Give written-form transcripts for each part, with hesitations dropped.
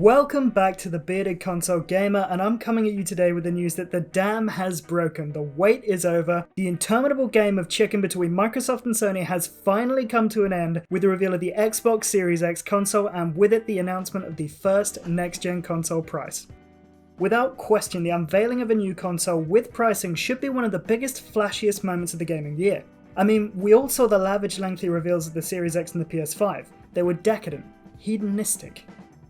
Welcome back to the Bearded Console Gamer, and I'm coming at you today with the news that the dam has broken. The wait is over. The interminable game of chicken between Microsoft and Sony has finally come to an end with the reveal of the Xbox Series X console and with it the announcement of the first next-gen console price. Without question, the unveiling of a new console with pricing should be one of the biggest, flashiest moments of the gaming year. I mean, we all saw the lavish, lengthy reveals of the Series X and the PS5. They were decadent, hedonistic.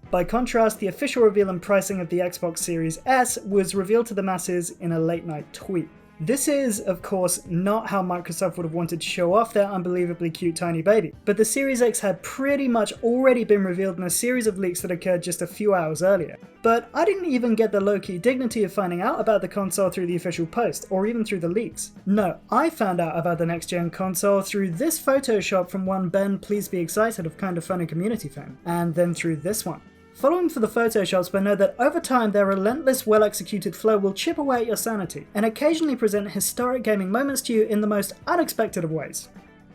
By contrast, the official reveal and pricing of the Xbox Series S was revealed to the masses in a late-night tweet. This is, of course, not how Microsoft would have wanted to show off their unbelievably cute tiny baby, but the Series X had pretty much already been revealed in a series of leaks that occurred just a few hours earlier. But I didn't even get the low-key dignity of finding out about the console through the official post, or even through the leaks. No, I found out about the next-gen console through this Photoshop from one Ben Please Be Excited of Kind of Funny community fame, and then through this one. Following for the photoshops, but know that over time their relentless, well-executed flow will chip away at your sanity, and occasionally present historic gaming moments to you in the most unexpected of ways.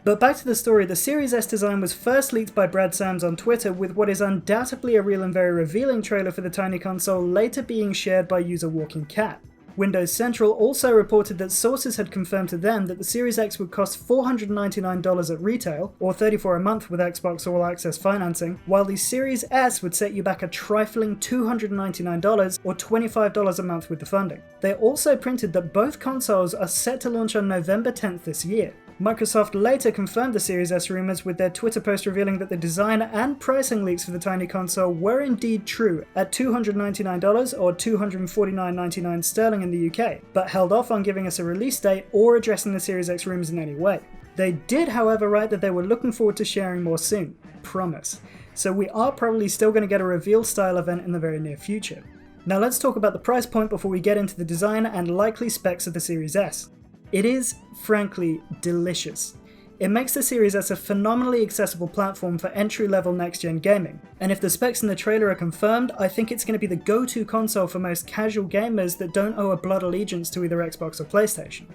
But back to the story, the Series S design was first leaked by Brad Sams on Twitter with what is undoubtedly a real and very revealing trailer for the tiny console later being shared by user Walking Cat. Windows Central also reported that sources had confirmed to them that the Series X would cost $499 at retail, or $34 a month with Xbox All Access financing, while the Series S would set you back a trifling $299 or $25 a month with the funding. They also printed that both consoles are set to launch on November 10th this year. Microsoft later confirmed the Series S rumors with their Twitter post revealing that the design and pricing leaks for the tiny console were indeed true at $299 or $249.99 sterling in the UK, but held off on giving us a release date or addressing the Series X rumors in any way. They did, however, write that they were looking forward to sharing more soon. Promise. So we are probably still going to get a reveal style event in the very near future. Now let's talk about the price point before we get into the design and likely specs of the Series S. It is, frankly, delicious. It makes the Series S a phenomenally accessible platform for entry-level next-gen gaming, and if the specs in the trailer are confirmed, I think it's going to be the go-to console for most casual gamers that don't owe a blood allegiance to either Xbox or PlayStation.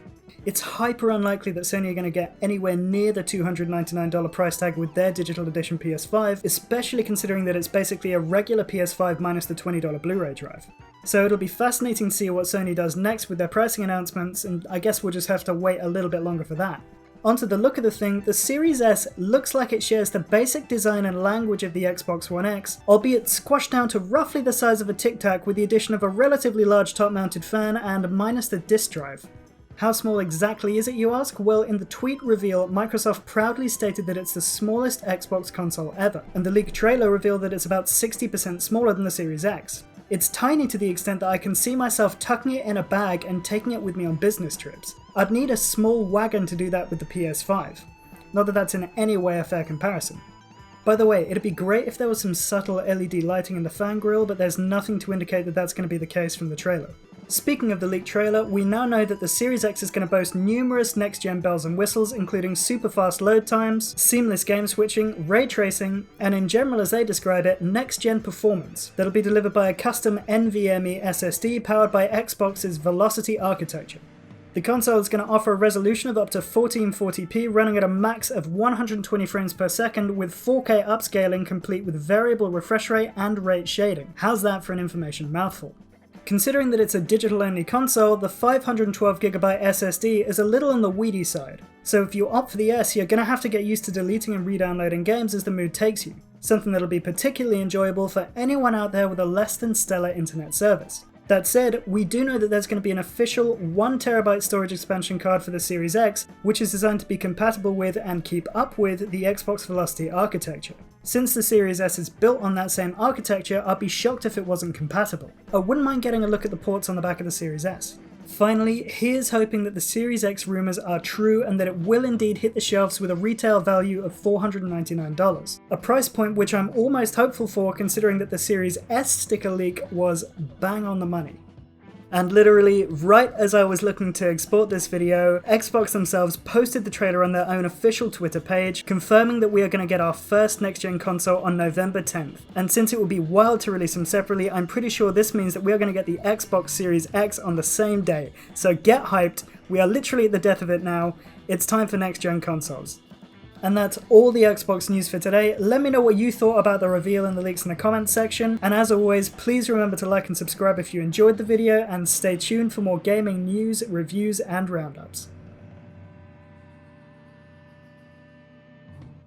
It's hyper unlikely that Sony are going to get anywhere near the $299 price tag with their digital edition PS5, especially considering that it's basically a regular PS5 minus the $20 Blu-ray drive. So it'll be fascinating to see what Sony does next with their pricing announcements, and I guess we'll just have to wait a little bit longer for that. Onto the look of the thing, the Series S looks like it shares the basic design and language of the Xbox One X, albeit squashed down to roughly the size of a Tic Tac with the addition of a relatively large top-mounted fan and minus the disk drive. How small exactly is it, you ask? Well, in the tweet reveal, Microsoft proudly stated that it's the smallest Xbox console ever, and the leaked trailer revealed that it's about 60% smaller than the Series X. It's tiny to the extent that I can see myself tucking it in a bag and taking it with me on business trips. I'd need a small wagon to do that with the PS5. Not that that's in any way a fair comparison. By the way, it'd be great if there was some subtle LED lighting in the fan grille, but there's nothing to indicate that that's going to be the case from the trailer. Speaking of the leaked trailer, we now know that the Series X is going to boast numerous next-gen bells and whistles, including super fast load times, seamless game switching, ray tracing, and in general, as they describe it, next-gen performance that'll be delivered by a custom NVMe SSD powered by Xbox's Velocity architecture. The console is going to offer a resolution of up to 1440p running at a max of 120 frames per second with 4K upscaling complete with variable refresh rate and rate shading. How's that for an information mouthful? Considering that it's a digital-only console, the 512GB SSD is a little on the weedy side. So if you opt for the S, you're going to have to get used to deleting and re-downloading games as the mood takes you. Something that'll be particularly enjoyable for anyone out there with a less than stellar internet service. That said, we do know that there's going to be an official 1TB storage expansion card for the Series X, which is designed to be compatible with and keep up with the Xbox Velocity architecture. Since the Series S is built on that same architecture, I'd be shocked if it wasn't compatible. I wouldn't mind getting a look at the ports on the back of the Series S. Finally, here's hoping that the Series X rumors are true and that it will indeed hit the shelves with a retail value of $499, a price point which I'm almost hopeful for considering that the Series S sticker leak was bang on the money. And literally, right as I was looking to export this video, Xbox themselves posted the trailer on their own official Twitter page, confirming that we are going to get our first next-gen console on November 10th. And since it would be wild to release them separately, I'm pretty sure this means that we are going to get the Xbox Series X on the same day. So get hyped, we are literally at the death of it now, it's time for next-gen consoles. And that's all the Xbox news for today. Let me know what you thought about the reveal and the leaks in the comments section. And as always, please remember to like and subscribe if you enjoyed the video, and stay tuned for more gaming news, reviews, and roundups.